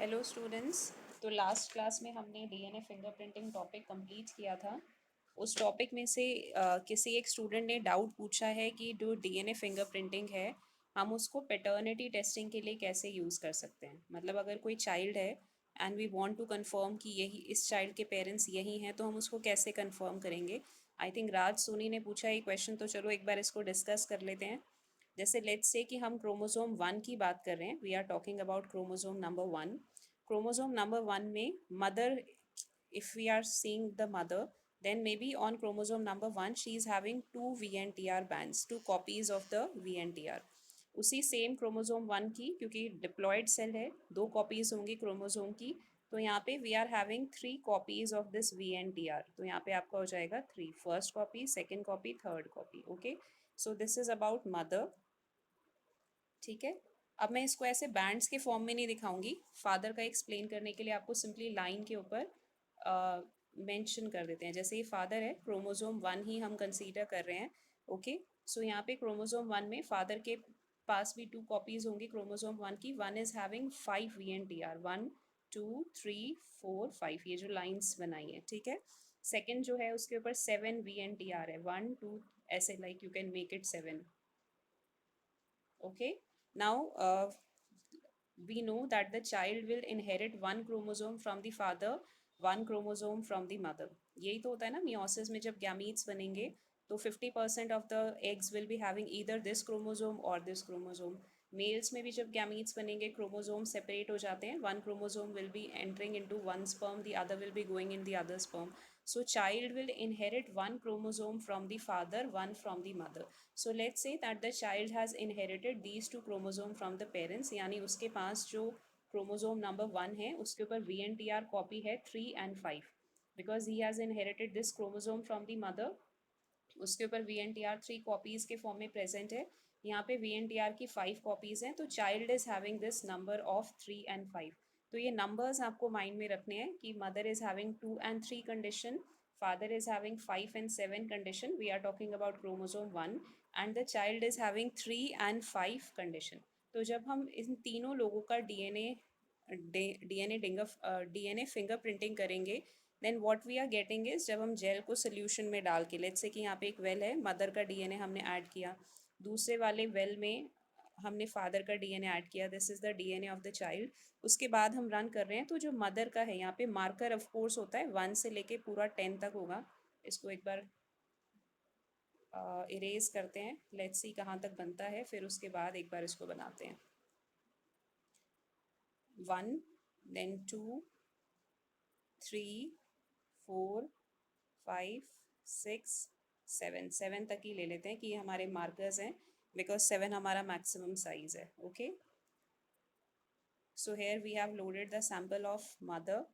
Hello students. तो last class में हमने डीएनए फिंगरप्रिंटिंग टॉपिक कंप्लीट किया था। उस टॉपिक में से किसी एक स्टूडेंट ने डाउट पूछा है कि जो डीएनए फिंगरप्रिंटिंग है हम उसको पैटर्निटी टेस्टिंग के लिए कैसे यूज़ कर सकते हैं। मतलब अगर कोई चाइल्ड है and we want to confirm कि यही इस चाइल्ड के पेरेंट्स यही हैं, तो हम उसको कैसे कंफर्म करेंगे। आई थिंक राज सोनी ने पूछा ये क्वेश्चन, तो चलो एक बार इसको डिस्कस कर लेते हैं। जैसे लेट्स से कि हम क्रोमोसोम 1 की बात कर रहे हैं, we are talking about chromosome number 1। Chromosome number 1 में mother, if we are seeing the mother, then maybe on chromosome number 1 she is having two VNTR bands, two copies of the VNTR। उसी same chromosome 1 की, क्योंकि diploid cell है, दो copies होंगी chromosome की, तो यहाँ पे we are having three copies of this VNTR। तो यहाँ पे आपका हो जाएगा three, first copy, second copy, third copy. Okay, so this is about mother. ठीक है, अब मैं इसको ऐसे बैंड्स के फॉर्म में नहीं दिखाऊंगी। फादर का एक्सप्लेन करने के लिए आपको सिंपली लाइन के ऊपर मेंशन कर देते हैं। जैसे ये फादर है, क्रोमोसोम 1 ही हम कंसीडर कर रहे हैं। ओके, सो यहाँ पे क्रोमोसोम 1 में फादर के पास भी टू कॉपीज होंगी क्रोमोसोम 1 की। वन इज हैविंग 5 VNTR, 1 2 3 4 5, ये जो लाइंस बनाई है। ठीक है, सेकेंड जो है उसके ऊपर 7 VNTR है, 1 2, ऐसे like you can make it 7। Okay, now we know that the child will inherit one chromosome from the father, one chromosome from the mother। यही तो होता है ना मियोसिस में, जब गैमीट्स बनेंगे तो 50% of the eggs will be having either this chromosome और दिस क्रोमोसोम। मेल्स में भी जब गैमीट्स बनेंगे क्रोमोसोम सेपरेट हो जाते हैं, one chromosome will be entering into one sperm, the other will be going in the other sperm. So child will inherit one chromosome from the father, one from the mother। So let's say that the child has inherited these two chromosome from the parents, यानी उसके पास जो chromosome number 1 है उसके ऊपर VNTR copy है 3 and 5, because he has inherited this chromosome from the mother। उसके ऊपर VNTR 3 copies के फॉर्म में प्रेजेंट है, यहाँ पे VNTR की 5 कॉपीज़ हैं, तो child is having this number of 3 and 5। तो ये नंबर्स आपको माइंड में रखने हैं कि mother is having 2 and 3 condition, father is having 5 and 7 condition, we are talking about chromosome 1, and the child is having 3 and 5 condition। तो जब हम इन तीनों लोगों का डीएनए फिंगरप्रिंटिंग करेंगे, then what we are getting is, जब हम जेल को सोल्यूशन में डाल के, लेट्स से कि यहाँ पे एक वेल है, मदर का डीएनए हमने ऐड किया, दूसरे वाले वेल में हमने फादर का डीएनए ऐड किया, this is the DNA of the child. उसके बाद हम रन कर रहे हैं, तो जो मदर का है यहाँ पे मार्कर ऑफ कोर्स होता है 1 से लेके पूरा 10 तक होगा। इसको एक बार इरेज करते हैं, लेट्स सी कहाँ तक बनता है, फिर उसके बाद एक बार इसको बनाते हैं। 1, देन 2, 3, 4, 5, 6, 7, 7 तक ही ले लेते हैं कि ये हमारे मार्कर्स हैं, बिकॉज 7 हमारा मैक्सिमम साइज है। Okay, so here we have loaded the sample of mother,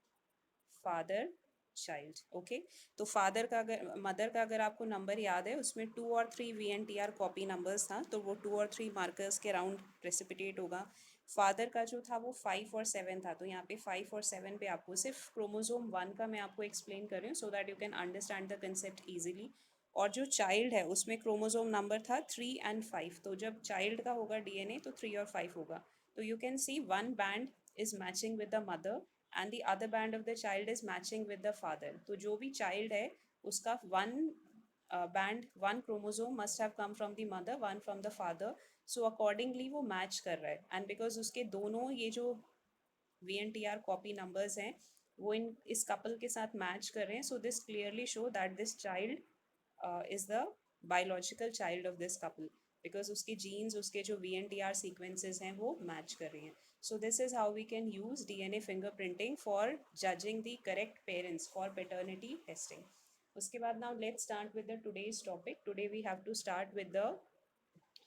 father, child. Okay, तो फादर का अगर, मदर का अगर आपको नंबर याद है, उसमें 2 और 3 VNTR कॉपी नंबर्स था, तो वो 2 और 3 मार्कर्स के राउंड प्रेसिपिटेट होगा। फादर का जो था वो 5 और 7 था, तो यहाँ पे 5 और 7 पे आपको, सिर्फ क्रोमोसोम 1 का मैं आपको एक्सप्लेन कर रही हूँ so that you can understand the concept easily. और जो चाइल्ड है उसमें क्रोमोसोम नंबर था 3 and 5, तो जब चाइल्ड का होगा डीएनए तो 3 और 5 होगा। तो you can see one band is matching with the mother and the other band of the child is matching with the father. तो जो भी चाइल्ड है उसका one band, one chromosome must have come from the mother, one from the father, so accordingly वो match कर रहा है। And because उसके दोनों ये जो VNTR कॉपी नंबर्स हैं वो इन इस कपल के साथ मैच कर रहे हैं, so this clearly show that this child is the biological child of this couple, because उसके जीन्स, उसके जो VNTR सीक्वेंसेस हैं वो मैच कर रही हैं। So this is how we can use DNA fingerprinting for judging the correct parents for paternity testing. उसके बाद now let's start with the today's topic. Today we have to start with the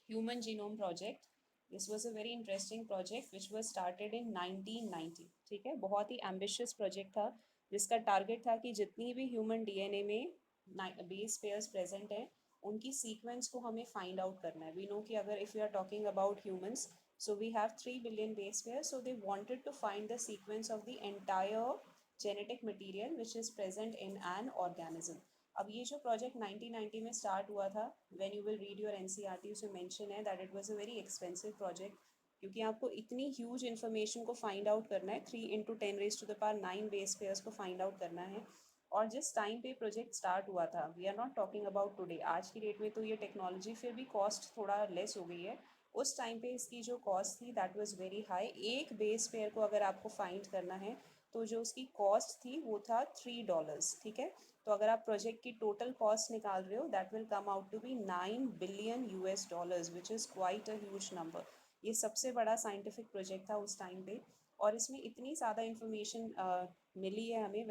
human genome project. This was a very interesting project which was started in 1990। ठीक है, बहुत ही ambitious project था, जिसका target था कि जितनी भी ह्यूमन डीएनए में बेस पेयर्स प्रेजेंट हैं उनकी सीक्वेंस को हमें फाइंड आउट करना है। वी नो कि अगर if you are talking about humans, so we have 3 billion base pairs, so they wanted to find the sequence of the entire genetic material which is present in an organism। अब ये जो project 1990 में start हुआ था, when you will read your NCERT उसमें mention है that it was a very expensive project. क्योंकि आपको इतनी ह्यूज इन्फॉर्मेशन को फाइंड आउट करना है, 3 × 10⁻⁹ बेस पेयर्स को फाइंड आउट करना है। और जिस टाइम पे प्रोजेक्ट स्टार्ट हुआ था, we are not talking about today, आज की डेट में तो ये टेक्नोलॉजी फिर भी कॉस्ट थोड़ा लेस हो गई है। उस टाइम पे इसकी जो कॉस्ट थी दैट वाज वेरी हाई। एक बेस पेयर को अगर आपको फाइंड करना है तो जो उसकी कॉस्ट थी वो था $3, ठीक है। तो अगर आप प्रोजेक्ट की टोटल कॉस्ट निकाल रहे हो that will come out to be $9 billion, which is quite a huge number. ये सबसे बड़ा साइंटिफिक प्रोजेक्ट था उस टाइम पे। और इसमें इतनी ज़्यादा इंफॉर्मेशन मिली है हमें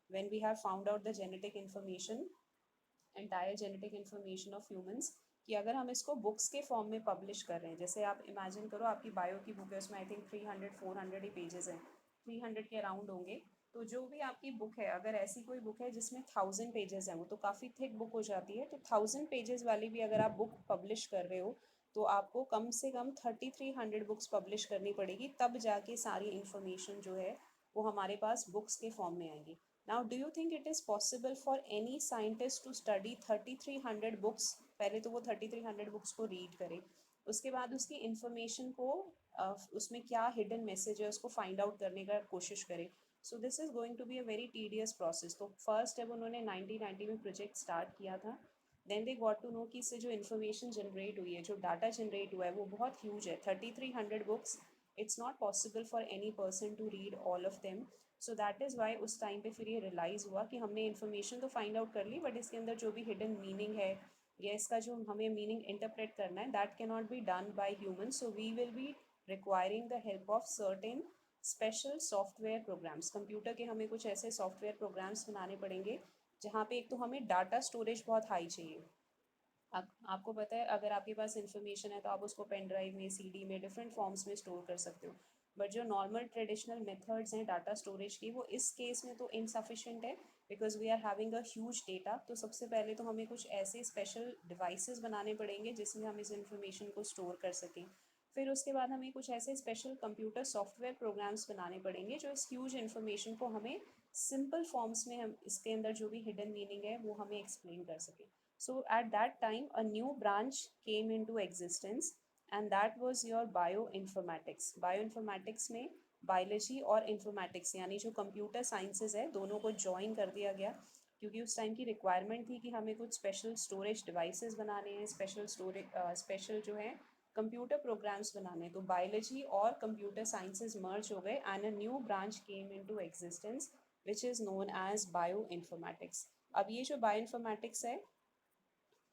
when we have found out the genetic information, entire genetic information of humans, कि अगर हम इसको बुक्स के फॉर्म में पब्लिश कर रहे हैं, जैसे आप इमेजिन करो आपकी बायो की बुक है, उसमें आई थिंक 300-400 ही पेजेस हैं, 300 के अराउंड होंगे। तो जो भी आपकी बुक है, अगर ऐसी कोई बुक है जिसमें 1000 पेजेस हैं, वो तो काफ़ी थिक बुक हो जाती है। तो 1000 पेजेस वाली भी अगर आप बुक पब्लिश कर रहे हो तो आपको कम से कम 3300 बुक्स पब्लिश करनी पड़ेगी, तब जाके सारी इन्फॉर्मेशन जो है वो हमारे पास बुक्स के फॉर्म में आएंगी। Now, do you think it is possible for any scientist to study 3300 books? पहले तो वो 3300 बुक्स को रीड करे, उसके बाद उसकी इंफॉर्मेशन को उसमें क्या हिडन मैसेज है उसको फाइंड आउट करने का कोशिश करे। So this is going to be a very tedious process. तो फर्स्ट जब उन्होंने 1990 में प्रोजेक्ट स्टार्ट किया था, then they got to know कि इससे जो इन्फॉर्मेशन जनरेट हुई है, जो डाटा जनरेट हुआ है, वो बहुत ह्यूज है। 3300 books, it's not possible for any person to read all of them. So that is why उस टाइम पे फिर ये रियलाइज़ हुआ कि हमने इन्फॉर्मेशन तो फाइंड आउट कर ली, बट इसके अंदर जो भी हिडन मीनिंग है या इसका जो हमें मीनिंग इंटरप्रेट करना है, that can not be done by human. So we will be requiring the help of certain special software programs. Computer के हमें कुछ ऐसे सॉफ्टवेयर प्रोग्राम्स बनाने पड़ेंगे जहाँ पे एक तो हमें डाटा स्टोरेज बहुत हाई चाहिए। आपको पता है अगर आपके पास इन्फॉर्मेशन है तो आप उसको पेन ड्राइव में, सीडी में, डिफरेंट फॉर्म्स में स्टोर कर सकते हो। बट जो नॉर्मल ट्रेडिशनल मेथड्स हैं डाटा स्टोरेज की, वो इस केस में तो इनसफिशेंट है, because we are having a huge data. तो सबसे पहले तो हमें कुछ ऐसे स्पेशल डिवाइसेस बनाने पड़ेंगे जिसमें हम इस इन्फॉर्मेशन को स्टोर कर सकें। फिर उसके बाद हमें कुछ ऐसे स्पेशल कंप्यूटर सॉफ्टवेयर प्रोग्राम्स बनाने पड़ेंगे जो इस ह्यूज इन्फॉर्मेशन को हमें सिंपल फॉर्म्स में, हम इसके अंदर जो भी हिडन मीनिंग है वो हमें एक्सप्लेन कर सकें। So at that time, a new branch came into existence, and that was your bioinformatics. Bioinformatics में बायोलॉजी और इन्फॉर्मेटिक्स यानी जो कंप्यूटर साइंसेज है दोनों को ज्वाइन कर दिया गया, क्योंकि उस टाइम की रिक्वायरमेंट थी कि हमें कुछ स्पेशल स्टोरेज डिवाइसेस बनाने हैं, स्पेशल जो है कंप्यूटर प्रोग्राम्स बनाने हैं। तो बायोलॉजी और कंप्यूटर साइंसेज मर्ज हो गए and a new branch came into existence which is known as bioinformatics. अब ये जो बायो इन्फॉर्मेटिक्स है,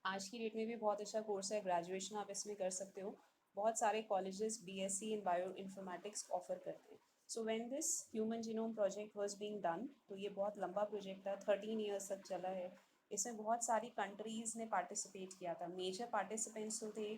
आज की डेट में भी बहुत अच्छा कोर्स है, ग्रेजुएशन आप इसमें कर सकते हो। बहुत सारे colleges BSc in bio informatics offer करते हैं। So when this human genome project was being done, तो ये बहुत लंबा प्रोजेक्ट था, 13 ईयर्स तक चला है। इसमें बहुत सारी कंट्रीज़ ने पार्टिसिपेट किया था। मेजर पार्टिसिपेंट्स तो थे,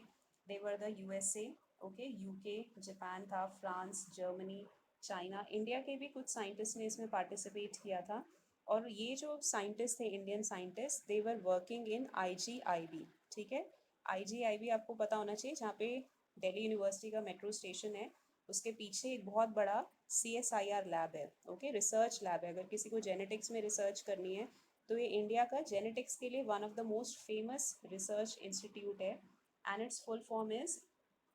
they were the USA, okay, UK, Japan था, फ्रांस, जर्मनी, चाइना, इंडिया के भी कुछ साइंटिस्ट ने इसमें पार्टिसिपेट किया था। और ये जो साइंटिस्ट थे, Indian scientist, they were working in IGIB, ठीक है। आईजीआईबी आपको पता होना चाहिए, जहाँ पे दिल्ली यूनिवर्सिटी का मेट्रो स्टेशन है, उसके पीछे एक बहुत बड़ा सीएसआईआर लैब है, ओके, रिसर्च लैब है। अगर किसी को जेनेटिक्स में रिसर्च करनी है तो ये इंडिया का जेनेटिक्स के लिए one of the most famous research institute है, and its full form is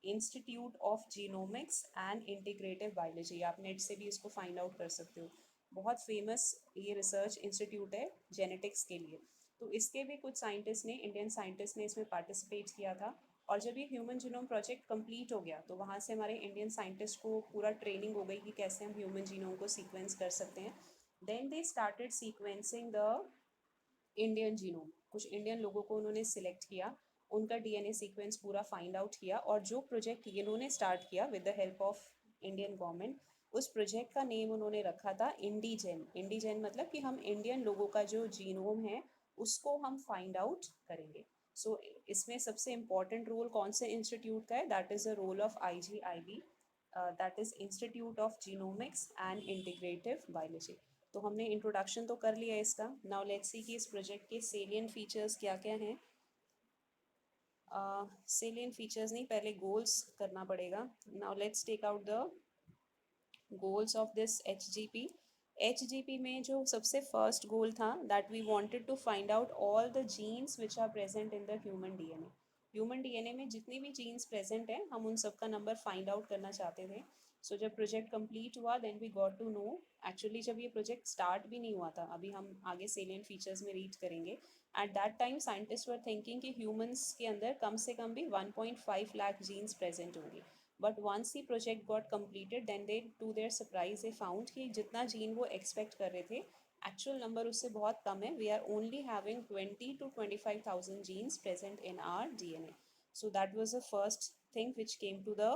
institute of genomics and integrative biology. आप नेट से भी इसको फाइंड आउट कर सकते हो। बहुत फेमस ये रिसर्च इंस्टीट्यूट है जेनेटिक्स के लिए। तो इसके भी कुछ साइंटिस्ट ने, इंडियन साइंटिस्ट ने इसमें पार्टिसिपेट किया था। और जब ये ह्यूमन जीनोम प्रोजेक्ट कंप्लीट हो गया तो वहाँ से हमारे इंडियन साइंटिस्ट को पूरा ट्रेनिंग हो गई कि कैसे हम ह्यूमन जीनोम को सीक्वेंस कर सकते हैं। Then they started sequencing the Indian genome. कुछ इंडियन लोगों को उन्होंने सिलेक्ट किया, उनका डीएनए सीक्वेंस पूरा फाइंड आउट किया, और जो प्रोजेक्ट इन्होंने स्टार्ट किया with the help of Indian government, उस प्रोजेक्ट का नेम उन्होंने रखा था इंडीजेन। इंडीजेन मतलब कि हम इंडियन लोगों का जो जीनोम है उसको हम फाइंड आउट करेंगे। सो इसमें सबसे इम्पॉर्टेंट रोल कौन से इंस्टीट्यूट का है? That is the role of IGIB, that is Institute of genomics and integrative Biology. तो हमने इंट्रोडक्शन तो कर लिया है इसका। नाउ लेट्स सी कि इस प्रोजेक्ट के सेलियन फीचर्स क्या क्या हैं। सेलियन फीचर्स नहीं, पहले गोल्स करना पड़ेगा। Now let's take out the goals of this HGP. HGP में जो सबसे फर्स्ट गोल था, that we wanted to find out all the genes which are present in the human DNA. Human DNA में जितनी भी genes present हैं हम उन सब का नंबर फाइंड आउट करना चाहते थे. सो जब प्रोजेक्ट कंप्लीट हुआ then we got to know. Actually जब ये प्रोजेक्ट स्टार्ट भी नहीं हुआ था, अभी हम आगे सेलिएंट फीचर्स में रीड करेंगे. At that time scientist were thinking कि ह्यूमंस के अंदर कम से कम भी 1.5 लाख जीन्स प्रेजेंट होंगे. But once the project got completed then they to their surprise they found कि जितना जीन वो एक्सपेक्ट कर रहे थे एक्चुअल नंबर उससे बहुत कम है. We are only having 20 to 25,000 genes present in our DNA. So that was the first thing which came to the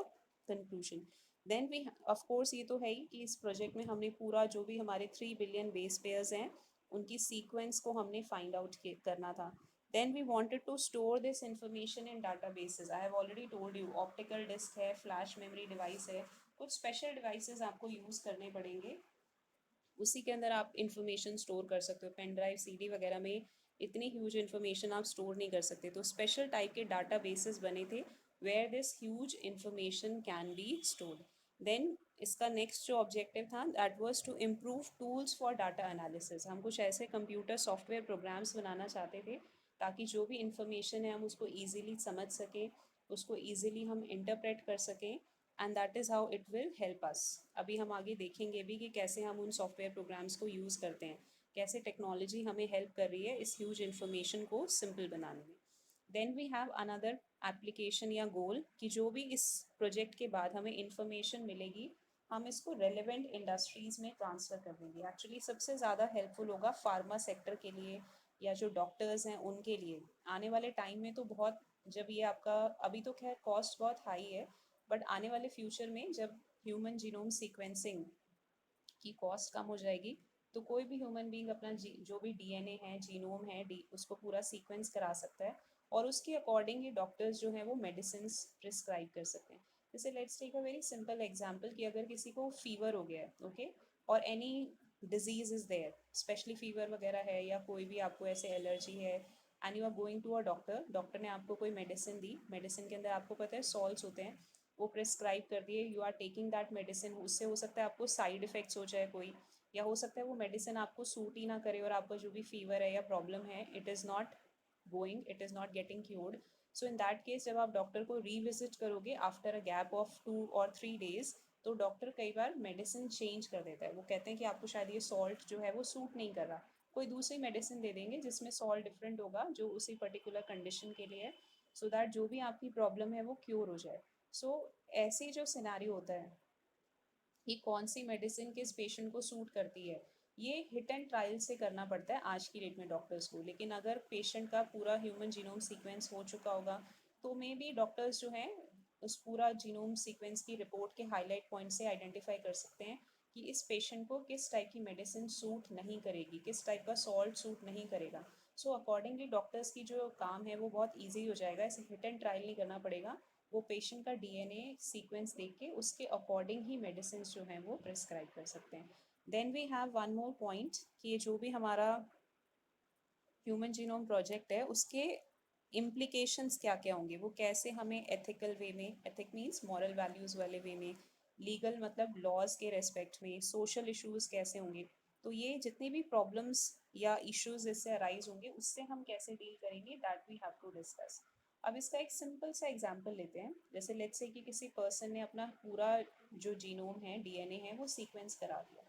conclusion. Then we of course ये तो है ही कि इस प्रोजेक्ट में हमने पूरा जो भी हमारे 3 बिलियन बेस पेयर्स हैं उनकी सीक्वेंस को हमने फाइंड आउट करना था. Then we wanted to store this information in databases. I have already told you optical disc है, फ्लैश मेमोरी डिवाइस है, कुछ स्पेशल डिवाइसेस आपको यूज़ करने पड़ेंगे. उसी के अंदर आप इंफॉर्मेशन स्टोर कर सकते हो. पेन ड्राइव, सीडी वगैरह में इतनी ह्यूज इंफॉर्मेशन आप स्टोर नहीं कर सकते. तो स्पेशल टाइप के डाटा बेसिस बने थे where this huge information can be stored. Then इसका नेक्स्ट जो ऑब्जेक्टिव था that was to improve tools for data analysis. हम कुछ ऐसे कंप्यूटर सॉफ्टवेयर प्रोग्राम्स बनाना चाहते थे ताकि जो भी इंफॉर्मेशन है हम उसको ईजिली समझ सकें, उसको ईजिली हम इंटरप्रेट कर सकें. And that is how it will help us. अभी हम आगे देखेंगे भी कि कैसे हम उन सॉफ्टवेयर प्रोग्राम्स को यूज़ करते हैं, कैसे टेक्नोलॉजी हमें हेल्प कर रही है इस ह्यूज इन्फॉर्मेशन को सिंपल बनाने में. Then we have another application या गोल कि जो भी इस प्रोजेक्ट के बाद हमें इंफॉर्मेशन मिलेगी हम इसको रेलिवेंट इंडस्ट्रीज़ में ट्रांसफ़र कर देंगे. एक्चुअली सबसे ज़्यादा हेल्पफुल होगा फार्मा सेक्टर के लिए या जो डॉक्टर्स हैं उनके लिए. आने वाले टाइम में तो बहुत, जब ये आपका अभी तो खैर कॉस्ट बहुत हाई है, बट आने वाले फ्यूचर में जब ह्यूमन जीनोम सीक्वेंसिंग की कॉस्ट कम हो जाएगी तो कोई भी ह्यूमन बीइंग अपना जो भी डीएनए है, जीनोम है, उसको पूरा सीक्वेंस करा सकता है और उसके अकॉर्डिंग ही डॉक्टर्स जो हैं वो मेडिसिन प्रिस्क्राइब कर सकते हैं. जैसे let's take a very simple example कि अगर किसी को फीवर हो गया है, ओके, और any disease is there, specially fever वगैरह है या कोई भी आपको ऐसे एलर्जी है and you are going to a doctor. Doctor ने आपको कोई मेडिसिन दी, मेडिसिन के अंदर आपको पता है सॉल्ट्स होते हैं, वो प्रिस्क्राइब कर दिए, you are taking that medicine. उससे हो सकता है आपको साइड इफ़ेक्ट्स हो जाए कोई, या हो सकता है वो मेडिसिन आपको सूट ही ना करे और आपका जो भी फीवर है या प्रॉब्लम है it is not going, it is not getting cured. So in that case जब आप डॉक्टर को रीविजिट करोगे आफ्टर अ गैप ऑफ 2 और 3 days तो डॉक्टर कई बार मेडिसिन चेंज कर देता है. वो कहते हैं कि आपको शायद ये सॉल्ट जो है वो सूट नहीं कर रहा, कोई दूसरी मेडिसिन दे देंगे जिसमें सॉल्ट डिफरेंट होगा जो उसी पर्टिकुलर कंडीशन के लिए है, सो दैट जो भी आपकी प्रॉब्लम है वो क्योर हो जाए. सो ऐसे जो सिनेरियो होता है कि कौन सी मेडिसिन किस पेशेंट को सूट करती है, ये हिट एंड ट्रायल से करना पड़ता है आज की डेट में डॉक्टर्स को. लेकिन अगर पेशेंट का पूरा ह्यूमन जीनोम सीक्वेंस हो चुका होगा तो मे बी डॉक्टर्स जो हैं उस पूरा जीनोम सीक्वेंस की रिपोर्ट के हाईलाइट पॉइंट से आइडेंटिफाई कर सकते हैं कि इस पेशेंट को किस टाइप की मेडिसिन सूट नहीं करेगी, किस टाइप का सॉल्ट सूट नहीं करेगा. सो अकॉर्डिंगली डॉक्टर्स की जो काम है वो बहुत ईजी हो जाएगा. ऐसे हिट एंड ट्रायल नहीं करना पड़ेगा. वो पेशेंट का डीएनए सीक्वेंस देख के उसके अकॉर्डिंग ही मेडिसिन जो हैं वो प्रिस्क्राइब कर सकते हैं. Then we have one more point कि ये जो भी हमारा ह्यूमन जीनोम प्रोजेक्ट है उसके इम्प्लीकेशंस क्या क्या होंगे, वो कैसे हमें एथिकल वे में, एथिक मीन्स मॉरल वैल्यूज़ वाले वे में, लीगल मतलब लॉज के रेस्पेक्ट में, सोशल इश्यूज़ कैसे होंगे. तो ये जितनी भी प्रॉब्लम्स या इश्यूज इससे अराइज होंगे उससे हम कैसे डील करेंगे that we have to discuss. अब इसका एक सिंपल सा एग्जांपल लेते हैं. जैसे लेट्स से कि किसी पर्सन ने अपना पूरा जो जीनोम है, डीएनए है, वो सीक्वेंस करा दिया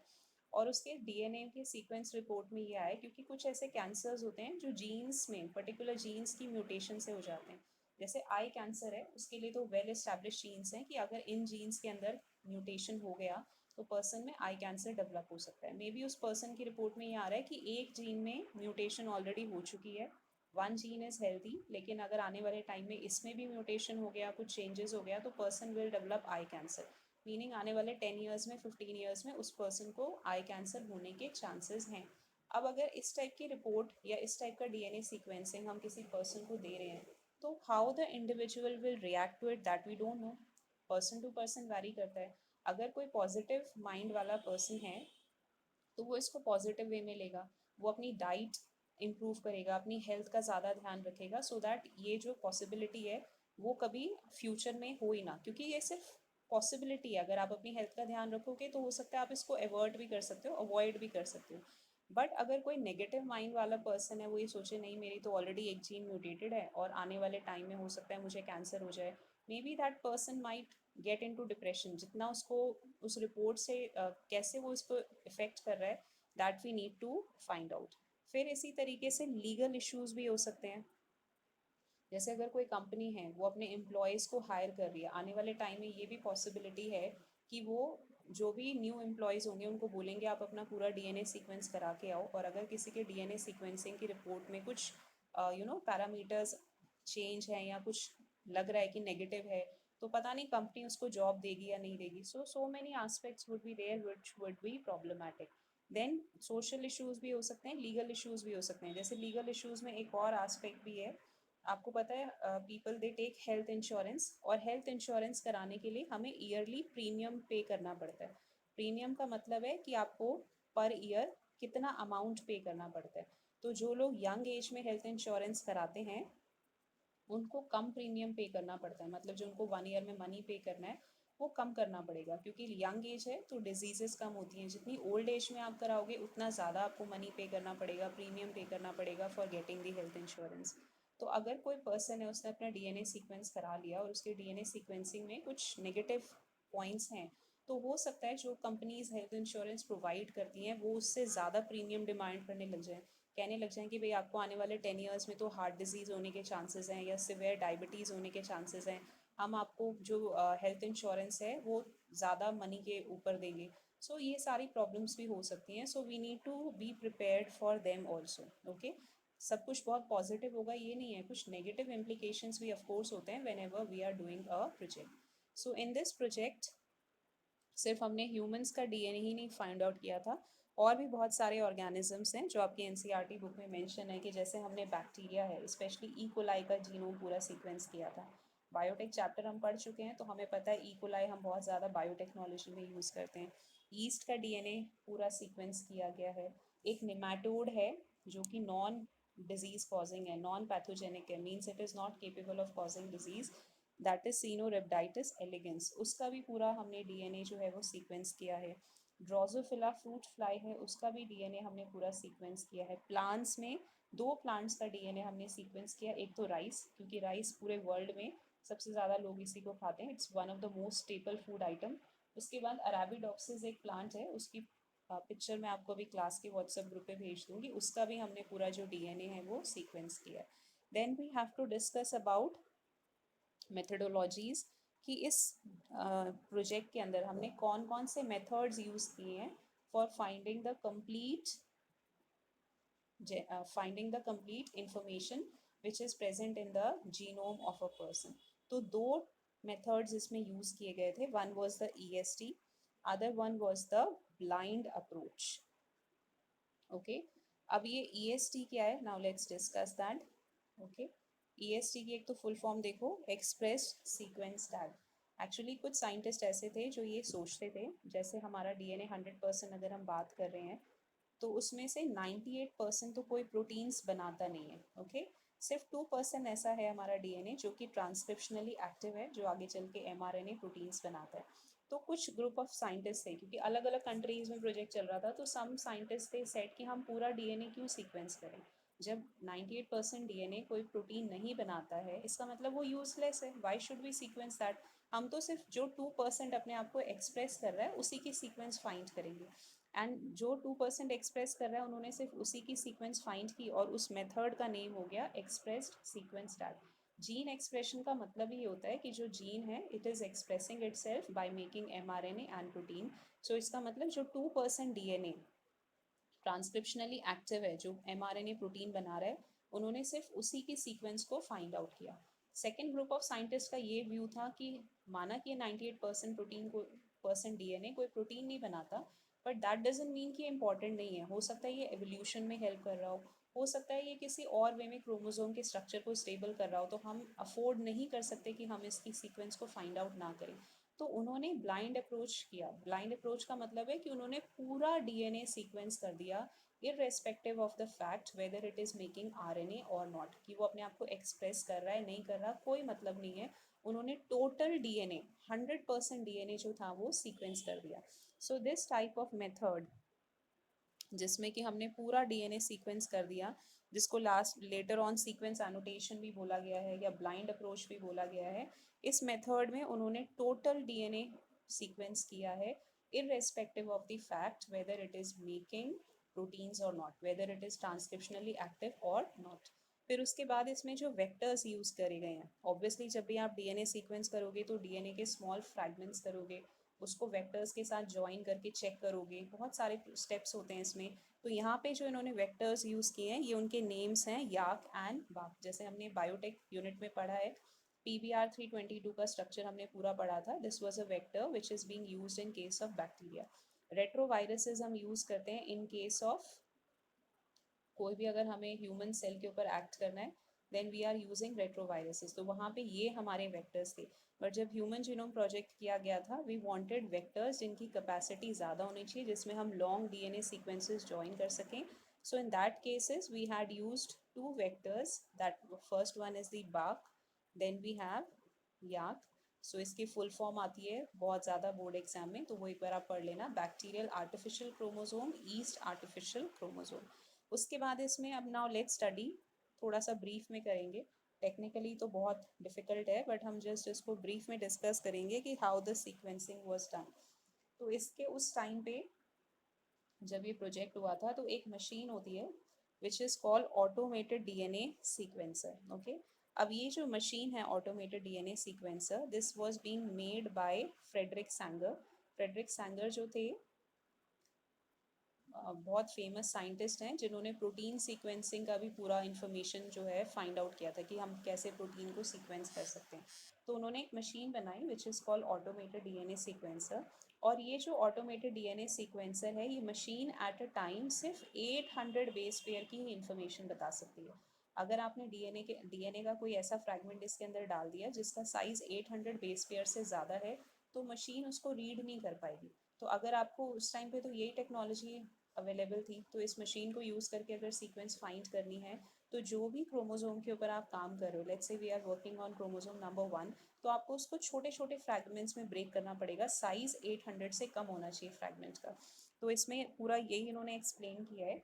और उसके डीएनए के सीक्वेंस रिपोर्ट में ये आया क्योंकि कुछ ऐसे कैंसर्स होते हैं जो जीन्स में, पर्टिकुलर जीन्स की म्यूटेशन से हो जाते हैं. जैसे आई कैंसर है, उसके लिए तो वेल एस्टैब्लिश जीन्स हैं कि अगर इन जीन्स के अंदर म्यूटेशन हो गया तो पर्सन में आई कैंसर डेवलप हो सकता है. मे बी उस पर्सन की रिपोर्ट में ये आ रहा है कि एक जीन में म्यूटेशन ऑलरेडी हो चुकी है, वन जीन इज़ हेल्दी, लेकिन अगर आने वाले टाइम में इसमें भी म्यूटेशन हो गया, कुछ चेंजेस हो गया तो person will develop I cancer. Meaning आने वाले 10 ईयर्स में, 15 ईयर्स में उस पर्सन को आई कैंसर होने के चांसेस हैं. अब अगर इस टाइप की रिपोर्ट या इस टाइप का डीएनए सीक्वेंसिंग हम किसी पर्सन को दे रहे हैं तो how the individual will react to it that we don't know. Person to person vary करता है. अगर कोई पॉजिटिव माइंड वाला पर्सन है तो वो इसको पॉजिटिव वे में लेगा, वो अपनी डाइट इम्प्रूव करेगा, अपनी हेल्थ का ज़्यादा ध्यान रखेगा सो दैट ये जो पॉसिबिलिटी है वो कभी फ्यूचर में हो ही ना, क्योंकि ये सिर्फ पॉसिबिलिटी है. अगर आप अपनी हेल्थ का ध्यान रखोगे तो हो सकता है आप इसको अवॉइड भी कर सकते हो, अवॉइड भी कर सकते हो. बट अगर कोई नेगेटिव माइंड वाला पर्सन है, वो ये सोचे नहीं मेरी तो ऑलरेडी एक जीन म्यूटेटेड है और आने वाले टाइम में हो सकता है मुझे कैंसर हो जाए, maybe that person might get into depression. जितना उसको उस रिपोर्ट से कैसे वो इसको इफेक्ट कर रहा है, that we need to find out. फिर इसी तरीके से लीगल इश्यूज भी हो सकते हैं। जैसे अगर कोई कंपनी है वो अपने एम्प्लॉयज़ को हायर कर रही है, आने वाले टाइम में ये भी पॉसिबिलिटी है कि वो जो भी न्यू एम्प्लॉयज़ होंगे उनको बोलेंगे आप अपना पूरा डीएनए सीक्वेंस करा के आओ, और अगर किसी के डीएनए सीक्वेंसिंग की रिपोर्ट में कुछ पैरामीटर्स चेंज है या कुछ लग रहा है कि नेगेटिव है, तो पता नहीं कंपनी उसको जॉब देगी या नहीं देगी। So many aspects would be there which would be problematic. Then social issues भी हो सकते हैं, लीगल इश्यूज भी हो सकते हैं। जैसे लीगल इश्यूज में एक और एस्पेक्ट भी है, आपको पता है people they take health insurance, और हेल्थ इंश्योरेंस कराने के लिए हमें ईयरली प्रीमियम पे करना पड़ता है। प्रीमियम का मतलब है कि आपको पर ईयर कितना अमाउंट पे करना पड़ता है। तो जो लोग यंग एज में हेल्थ इंश्योरेंस कराते हैं उनको कम प्रीमियम पे करना पड़ता है, मतलब जो उनको 1 ईयर में मनी पे करना है वो कम करना पड़ेगा, क्योंकि यंग एज है तो डिजीजेस कम होती हैं। जितनी ओल्ड एज में आप कराओगे उतना ज़्यादा आपको मनी पे करना पड़ेगा, प्रीमियम पे करना पड़ेगा for getting the health insurance. तो अगर कोई पर्सन है उसने अपना डीएनए सीक्वेंस करा लिया और उसके डीएनए सीक्वेंसिंग में कुछ नेगेटिव पॉइंट्स हैं, तो हो सकता है जो कंपनीज हेल्थ इंश्योरेंस प्रोवाइड करती हैं वो उससे ज़्यादा प्रीमियम डिमांड करने लग जाए, कहने लग जाएं कि भाई आपको आने वाले 10 ईयर्स में तो हार्ट डिजीज़ होने के चांसेस हैं या सिवियर डायबिटीज़ होने के चांसेस हैं, हम आपको जो हेल्थ इंश्योरेंस है वो ज़्यादा मनी के ऊपर देंगे। सो ये सारी प्रॉब्लम्स भी हो सकती हैं। So we need to be prepared for them also. Okay, सब कुछ बहुत पॉजिटिव होगा ये नहीं है, कुछ नेगेटिव इम्प्लीकेशंस भी ऑफकोर्स होते हैं whenever we are doing a project. So in this project सिर्फ हमने ह्यूमंस का डीएनए ही नहीं फाइंड आउट किया था, और भी बहुत सारे ऑर्गेनिजम्स हैं जो आपकी एनसीईआरटी बुक में मेंशन है, कि जैसे हमने बैक्टीरिया है स्पेशली ई कोलाई का जीनोम पूरा सीक्वेंस किया था। बायोटेक चैप्टर हम पढ़ चुके हैं तो हमें पता है ई कोलाई हम बहुत ज़्यादा बायोटेक्नोलॉजी में यूज़ करते हैं। ईस्ट का डीएनए पूरा सीक्वेंस किया गया है। एक निमेटोड है जो कि नॉन डिजीज कॉजिंग है, नॉन पैथोजेनिक है, means it is not capable of causing disease, that is Caenorhabditis elegans, उसका भी पूरा हमने डीएनए जो है वो सीक्वेंस किया है। ड्रोजोफिला फ्रूट फ्लाई है उसका भी डीएनए हमने पूरा सीक्वेंस किया है। प्लांट्स में दो प्लांट्स का डीएनए हमने सीक्वेंस किया, एक तो राइस, क्योंकि राइस पूरे वर्ल्ड में सबसे ज़्यादा लोग इसी को खाते हैं, it's one of the most staple food item. उसके बाद अराबिडोप्सिस एक प्लांट है, उसकी पिक्चर मैं आपको अभी क्लास के व्हाट्सएप ग्रुप पे भेज दूंगी, उसका भी हमने पूरा जो डीएनए है वो सीक्वेंस किया है। Then we have to discuss about methodologies, कि इस प्रोजेक्ट के अंदर हमने कौन कौन से मेथड्स यूज़ किए हैं for finding the complete information which is present in the genome of a person. तो दो मेथड्स इसमें यूज़ किए गए थे, one was the EST, other one was the blind approach. Okay, अब ये ईएसटी क्या है, now let's discuss that. Okay, EST की एक तो फुल फॉर्म देखो, एक्सप्रेस सीक्वेंस टैग। एक्चुअली कुछ साइंटिस्ट ऐसे थे जो ये सोचते थे, जैसे हमारा डीएनए 100% अगर हम बात कर रहे हैं तो उसमें से 98% तो कोई प्रोटीन्स बनाता नहीं है। ओके, सिर्फ 2% ऐसा है हमारा डीएनए जो कि ट्रांसक्रिप्शनली एक्टिव है, जो आगे चल के एमआरएनए प्रोटीन्स बनाता है। तो कुछ ग्रुप ऑफ साइंटिस्ट थे, क्योंकि अलग अलग कंट्रीज में प्रोजेक्ट चल रहा था, तो सम साइंटिस्ट थे सेट कि हम पूरा डीएनए क्यों सीक्वेंस करें, जब 98% डीएनए कोई प्रोटीन नहीं बनाता है इसका मतलब वो यूजलेस है, why should we sequence that. हम तो सिर्फ जो 2% अपने आप को एक्सप्रेस कर रहा है उसी की सीक्वेंस फाइंड करेंगे, एंड जो 2% एक्सप्रेस कर रहा है उन्होंने सिर्फ उसी की सीक्वेंस फाइंड की, और उस मेथड का नेम हो गया expressed sequence tag. Gene expression का मतलब ही होता है कि जो जीन है it is expressing itself by making mRNA and protein. So इसका मतलब जो 2% डीएनए ट्रांसक्रिप्शनली एक्टिव है, जो एमआरएनए प्रोटीन बना रहा है, उन्होंने सिर्फ उसी की सीक्वेंस को फाइंड आउट किया। सेकेंड ग्रुप ऑफ साइंटिस्ट का ये व्यू था कि माना कि 98% प्रोटीन को परसेंट डीएनए कोई प्रोटीन नहीं बनाता, बट दैट डजंट मीन कि इंपॉर्टेंट नहीं है, हो सकता है ये एवोल्यूशन में हेल्प कर रहा हो सकता है ये किसी और वे में क्रोमोसोम के स्ट्रक्चर को स्टेबल कर रहा हो, तो हम अफोर्ड नहीं कर सकते कि हम इसकी सीक्वेंस को फाइंड आउट ना करें। तो उन्होंने ब्लाइंड अप्रोच किया। ब्लाइंड अप्रोच का मतलब है कि उन्होंने पूरा डीएनए सीक्वेंस कर दिया, irrespective of the fact whether it is making RNA और नॉट, कि वो अपने आप को एक्सप्रेस कर रहा है नहीं कर रहा कोई मतलब नहीं है, उन्होंने टोटल डीएनए 100% डीएनए जो था वो सीक्वेंस कर दिया। So this type of method जिसमें कि हमने पूरा डीएनए सीक्वेंस कर दिया, जिसको last later on sequence annotation भी बोला गया है या ब्लाइंड अप्रोच भी बोला गया है। इस मेथड में उन्होंने टोटल डीएनए सीक्वेंस किया है, irrespective of the fact whether it is making proteins or not, whether it is transcriptionally active or not। फिर उसके बाद इसमें जो वेक्टर्स यूज़ करे गए हैं, ऑब्वियसली जब भी आप डीएनए सीक्वेंस करोगे तो डीएनए के स्मॉल फ्रैगमेंट्स करोगे, उसको वेक्टर्स के साथ ज्वाइन करके चेक करोगे, बहुत सारे स्टेप्स होते हैं इसमें। तो यहाँ पे जो इन्होंने वेक्टर्स यूज़ किए हैं, ये उनके नेम्स हैं, याक एंड बाक। जैसे हमने बायोटेक यूनिट में पढ़ा है, PBR322 का स्ट्रक्चर हमने पूरा पढ़ा था। This was a vector which is being used in case of bacteria. Retroviruses हम यूज़ करते हैं इन केस ऑफ कोई भी, अगर हमें ह्यूमन सेल के ऊपर एक्ट करना है then we are using retroviruses. तो वहाँ पे ये हमारे वेक्टर्स थे। बट जब ह्यूमन जीनोम प्रोजेक्ट किया गया था, वी वांटेड वेक्टर्स जिनकी कैपेसिटी ज़्यादा होनी चाहिए, जिसमें हम लॉन्ग डीएनए सीक्वेंसेस ज्वाइन कर सकें। So in that cases we had used two vectors, that first one is the BAC, then we have YAC. So इसकी फुल फॉर्म आती है बहुत ज़्यादा बोर्ड एग्जाम में, तो वो एक बार आप पढ़ लेना, bacterial artificial chromosome, yeast artificial chromosome. उसके बाद इसमें अब नाउ लेट्स स्टडी, थोड़ा सा ब्रीफ में करेंगे, टेक्निकली तो बहुत डिफिकल्ट है बट हम जस्ट इसको ब्रीफ में डिस्कस करेंगे कि how the sequencing was done. तो इसके उस टाइम पे जब ये प्रोजेक्ट हुआ था, तो एक मशीन होती है which is called automated DNA sequencer. Okay, अब ये जो मशीन है automated DNA sequencer, this was being made by Frederick Sanger. Frederick Sanger जो थे बहुत फेमस साइंटिस्ट हैं, जिन्होंने प्रोटीन सीक्वेंसिंग का भी पूरा इन्फॉर्मेशन जो है फाइंड आउट किया था कि हम कैसे प्रोटीन को सीक्वेंस कर सकते हैं। तो उन्होंने एक मशीन बनाई विच is called automated DNA sequencer. और ये जो ऑटोमेटेड डीएनए सीक्वेंसर है, ये मशीन एट अ टाइम सिर्फ 800 बेस पेयर की ही इंफॉर्मेशन बता सकती है। अगर आपने डीएनए का कोई ऐसा फ्रैगमेंट इसके अंदर डाल दिया जिसका साइज़ 800 बेस पेयर से ज़्यादा है, तो मशीन उसको रीड नहीं कर पाएगी। तो अगर आपको उस टाइम पे तो यही टेक्नोलॉजी अवेलेबल थी, तो इस मशीन को यूज़ करके अगर सीक्वेंस फाइंड करनी है, तो जो भी क्रोमोसोम के ऊपर आप काम कर रहे हो, let's say we are working on chromosome number 1, तो आपको उसको छोटे छोटे फ्रैगमेंट्स में ब्रेक करना पड़ेगा, साइज़ 800 से कम होना चाहिए फ्रैगमेंट का। तो इसमें पूरा यही इन्होंने एक्सप्लेन किया है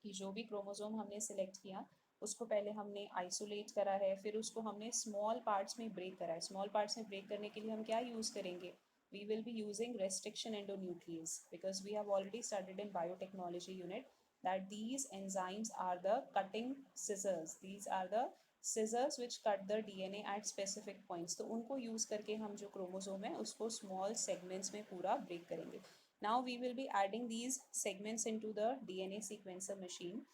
कि जो भी क्रोमोसोम हमने सिलेक्ट किया, उसको पहले हमने आइसोलेट करा है, फिर उसको हमने स्मॉल पार्ट्स में ब्रेक करा है। स्मॉल पार्ट्स में ब्रेक करने के लिए हम क्या यूज़ करेंगे, we will be using restriction endonuclease, because we have already studied in biotechnology unit that these enzymes are the cutting scissors, these are the scissors which cut the DNA at specific points। तो उनको use करके हम जो chromosome है उसको small segments में पूरा break करेंगे। Now we will be adding these segments into the DNA sequencer machine।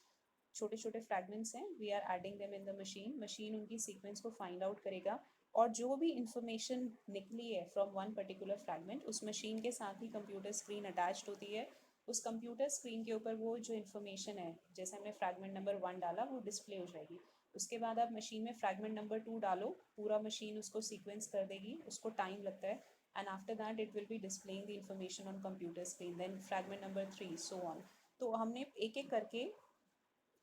छोटे छोटे फ्रैगमेंट्स हैं, we are adding them in the machine. Machine उनकी सीक्वेंस को फाइंड आउट करेगा, और जो भी इंफॉर्मेशन निकली है फ्रॉम वन पर्टिकुलर फ्रैगमेंट, उस मशीन के साथ ही कंप्यूटर स्क्रीन अटैच्ड होती है। उस कंप्यूटर स्क्रीन के ऊपर वो जो इन्फॉर्मेशन है, जैसे हमने फ्रैगमेंट नंबर 1 डाला, वो डिस्प्ले हो जाएगी। उसके बाद आप मशीन में फ्रैगमेंट नंबर 2 डालो, पूरा मशीन उसको सीक्वेंस कर देगी, उसको टाइम लगता है, and after that it will be displaying the information on computer screen, then fragment number 3, so on. तो हमने एक एक करके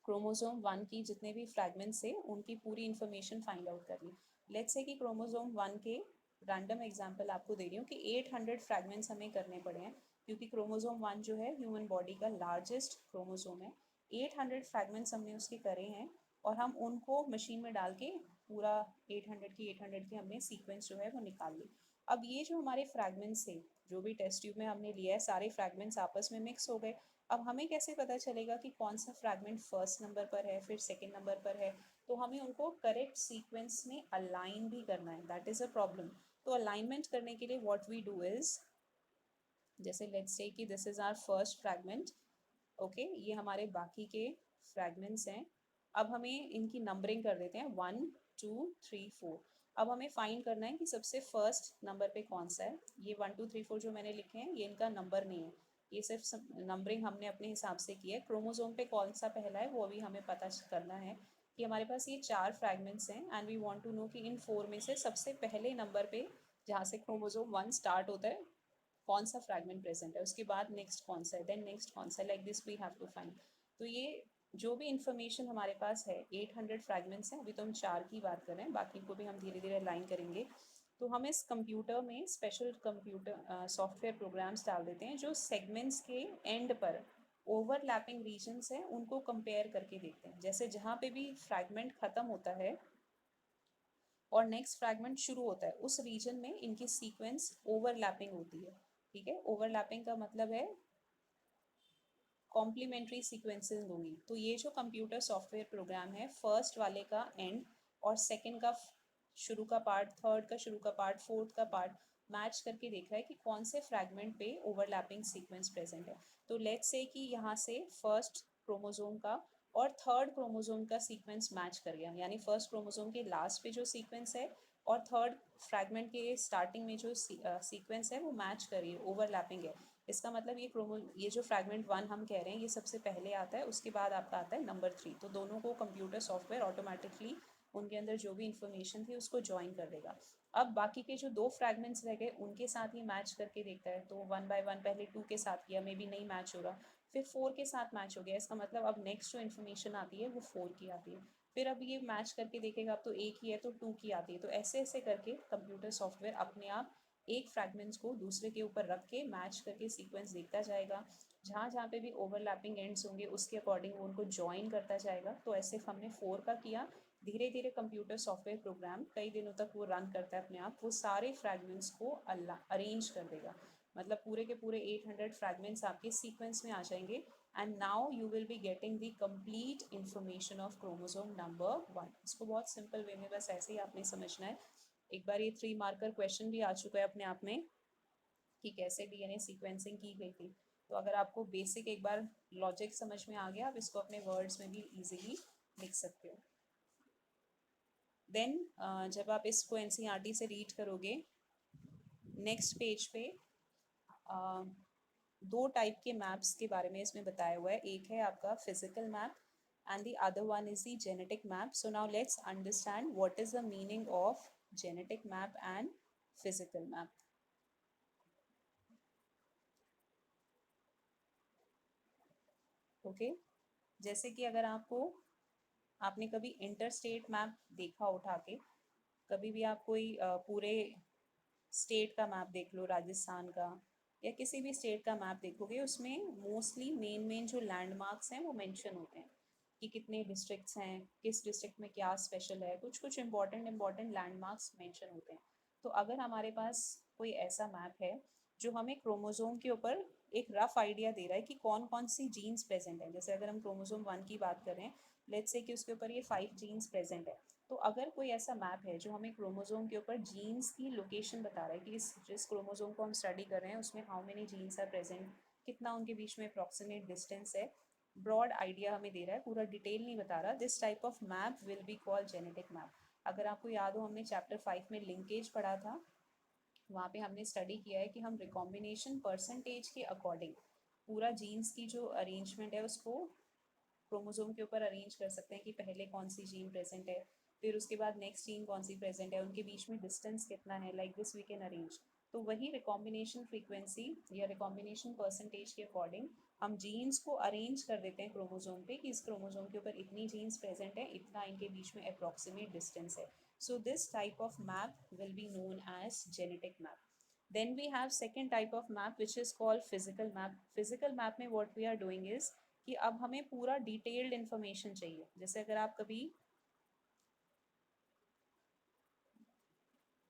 क्रोमोसोम 1 की जितने भी फ्रैगमेंट्स थे उनकी पूरी इन्फॉर्मेशन फाइंड आउट कर ली। लेट्स से कि क्रोमोसोम 1 के, रैंडम एग्जांपल आपको दे रही हूँ, कि 800 फ्रैगमेंट्स हमें करने पड़े हैं, क्योंकि क्रोमोसोम 1 जो है ह्यूमन बॉडी का लार्जेस्ट क्रोमोसोम है। 800 फ्रैगमेंट्स हमने उसके करे हैं, और हम उनको मशीन में डाल के पूरा 800 की हमने सीक्वेंस जो है वो निकाल ली। अब ये जो हमारे फ्रैगमेंट्स थे, जो भी टेस्ट ट्यूब में हमने लिया है, सारे फ्रैगमेंट्स आपस में मिक्स हो गए। अब हमें कैसे पता चलेगा कि कौन सा फ्रैगमेंट फर्स्ट नंबर पर है, फिर सेकंड नंबर पर है? तो हमें उनको करेक्ट सीक्वेंस में अलाइन भी करना है, दैट इज़ अ प्रॉब्लम। तो अलाइनमेंट करने के लिए व्हाट वी डू इज़, जैसे लेट्स से कि this is our first fragment, okay, ये हमारे बाकी के फ्रैगमेंट्स हैं। अब हमें इनकी नंबरिंग कर देते हैं, 1 2 3 4। अब हमें फाइंड करना है कि सबसे फर्स्ट नंबर पे कौन सा है। ये 1 2 3 4 जो मैंने लिखे हैं, ये इनका नंबर नहीं है, ये सिर्फ नंबरिंग हमने अपने हिसाब से की है। क्रोमोसोम पे कौन सा पहला है वो भी हमें पता करना है। कि हमारे पास ये 4 फ्रैगमेंट्स हैं, and we want to know कि इन 4 में से सबसे पहले नंबर पे, जहाँ से क्रोमोसोम 1 स्टार्ट होता है, कौन सा फ्रैगमेंट प्रेजेंट है, उसके बाद नेक्स्ट कौन सा है, देन नेक्स्ट कौन सा है, like this we have to find. तो ये जो भी इंफॉर्मेशन हमारे पास है, 800 फ्रैगमेंट्स हैं, अभी तो हम 4 की बात कर रहे हैं, बाकी को भी हम धीरे धीरे लाइन करेंगे। तो हम इस कंप्यूटर में स्पेशल कंप्यूटर सॉफ्टवेयर प्रोग्राम्स डाल देते हैं जो सेगमेंट्स के एंड पर ओवरलैपिंग रीजन्स हैं उनको कंपेयर करके देखते हैं। जैसे जहाँ पे भी फ्रैगमेंट खत्म होता है और नेक्स्ट फ्रैगमेंट शुरू होता है, उस रीजन में इनकी सीक्वेंस ओवरलैपिंग होती है। ठीक है, ओवरलैपिंग का मतलब है कॉम्प्लीमेंट्री सीक्वेंसेस होंगी। तो ये जो कंप्यूटर सॉफ्टवेयर प्रोग्राम है, फर्स्ट वाले का एंड और सेकंड का शुरू का पार्ट, थर्ड का शुरू का पार्ट, फोर्थ का पार्ट मैच करके देख रहा है कि कौन से फ्रैगमेंट पे ओवरलैपिंग सीक्वेंस प्रेजेंट है। तो लेट्स से कि यहाँ से फर्स्ट क्रोमोसोम का और थर्ड क्रोमोसोम का सीक्वेंस मैच कर गया, यानी फर्स्ट क्रोमोसोम के लास्ट पे जो सीक्वेंस है और थर्ड फ्रैगमेंट के स्टार्टिंग में जो सीक्वेंस है वो मैच कर रही है, ओवरलैपिंग है। इसका मतलब ये जो फ्रैगमेंट 1 हम कह रहे हैं ये सबसे पहले आता है, उसके बाद आपका आता है नंबर 3। तो दोनों को कंप्यूटर सॉफ्टवेयर ऑटोमेटिकली उनके अंदर जो भी इंफॉर्मेशन थी उसको ज्वाइन कर देगा। अब बाकी के जो 2 फ्रैगमेंट्स रह गए उनके साथ ही मैच करके देखता है। तो 1 बाय 1 पहले 2 के साथ किया, मे बी नहीं मैच हो रहा, फिर 4 के साथ मैच हो गया। इसका मतलब अब नेक्स्ट जो इन्फॉर्मेशन आती है वो 4 की आती है। फिर अब ये मैच करके देखेगा, अब तो 1 ही है तो 2 की आती है। तो ऐसे ऐसे करके कंप्यूटर सॉफ्टवेयर अपने आप एक फ्रैगमेंट्स को दूसरे के ऊपर रख के मैच करके सीक्वेंस देखता जाएगा। जहाँ जहाँ पे भी ओवरलैपिंग एंड्स होंगे उसके अकॉर्डिंग वो उनको ज्वाइन करता जाएगा। तो ऐसे हमने 4 का किया। धीरे धीरे कंप्यूटर सॉफ्टवेयर प्रोग्राम कई दिनों तक वो रन करता है अपने आप, वो सारे फ्रैगमेंट्स को अरेंज कर देगा। मतलब पूरे के पूरे 800 फ्रैगमेंट्स आपके सीक्वेंस में आ जाएंगे। And now you will be getting the complete information of chromosome number 1। इसको बहुत सिंपल वे में बस ऐसे ही आपने समझना है। एक बार ये 3 मार्कर क्वेश्चन भी आ चुका है अपने आप में कि कैसे डीएनए सीक्वेंसिंग की गई थी। तो अगर आपको बेसिक एक बार लॉजिक समझ में आ गया, आप इसको अपने वर्ड्स में भी इजीली लिख सकते हो। देन जब आप इसको एनसीईआरटी से रीड करोगे, नेक्स्ट पेज पे uh, 2 टाइप के मैप्स के बारे में इसमें बताया हुआ है। एक है आपका physical map and the other one is the genetic map. So now let's understand what is the meaning of genetic map and physical map. Okay, जैसे कि अगर आपने कभी इंटरस्टेट मैप देखा उठा के, कभी भी आप कोई पूरे स्टेट का मैप देख लो, राजस्थान का या किसी भी स्टेट का मैप देखोगे, उसमें मोस्टली मेन मेन जो लैंडमार्क्स हैं वो मेंशन होते हैं कि कितने डिस्ट्रिक्ट्स हैं, किस डिस्ट्रिक्ट में क्या स्पेशल है, कुछ कुछ इंपॉर्टेंट इंपॉर्टेंट लैंडमार्क्स मेंशन होते हैं। तो अगर हमारे पास कोई ऐसा मैप है जो हमें क्रोमोसोम के ऊपर एक रफ आइडिया दे रहा है कि कौन कौन सी जीन्स प्रेजेंट है, जैसे अगर हम क्रोमोसोम 1 की बात करें, लेट्स से कि उसके ऊपर ये 5 जीन्स प्रेजेंट है। तो अगर कोई ऐसा मैप है जो हमें क्रोमोसोम के ऊपर जीन्स की लोकेशन बता रहा है कि जिस क्रोमोसोम को हम स्टडी कर रहे हैं उसमें how many genes are present, कितना उनके बीच में अप्रॉक्सीमेट डिस्टेंस है, ब्रॉड आइडिया हमें दे रहा है, पूरा डिटेल नहीं बता रहा, this type of map will be called genetic map. अगर आपको याद हो, हमने चैप्टर 5 में लिंकेज पढ़ा था, वहाँ पे हमने स्टडी किया है कि हम रिकॉम्बिनेशन परसेंटेज के अकॉर्डिंग पूरा जीन्स की जो अरेंजमेंट है उसको क्रोमोसोम के ऊपर अरेंज कर सकते हैं कि पहले कौन सी जीन प्रेजेंट है, फिर उसके बाद नेक्स्ट जीन कौन सी प्रेजेंट है, उनके बीच में डिस्टेंस कितना है, like this we can arrange. तो वही रिकॉम्बिनेशन फ्रीक्वेंसी या रिकॉम्बिनेशन परसेंटेज के अकॉर्डिंग हम जीन्स को अरेंज कर देते हैं क्रोमोसोम पे कि इस क्रोमोसोम के ऊपर इतनी जीन्स प्रेजेंट है, इतना इनके बीच में अप्रॉक्सीमेट डिस्टेंस है। So this type of map will be known as genetic map. Then we have second type of map which is called physical map. Physical map में what we are doing is कि अब हमें पूरा detailed information चाहिए। जैसे अगर आप कभी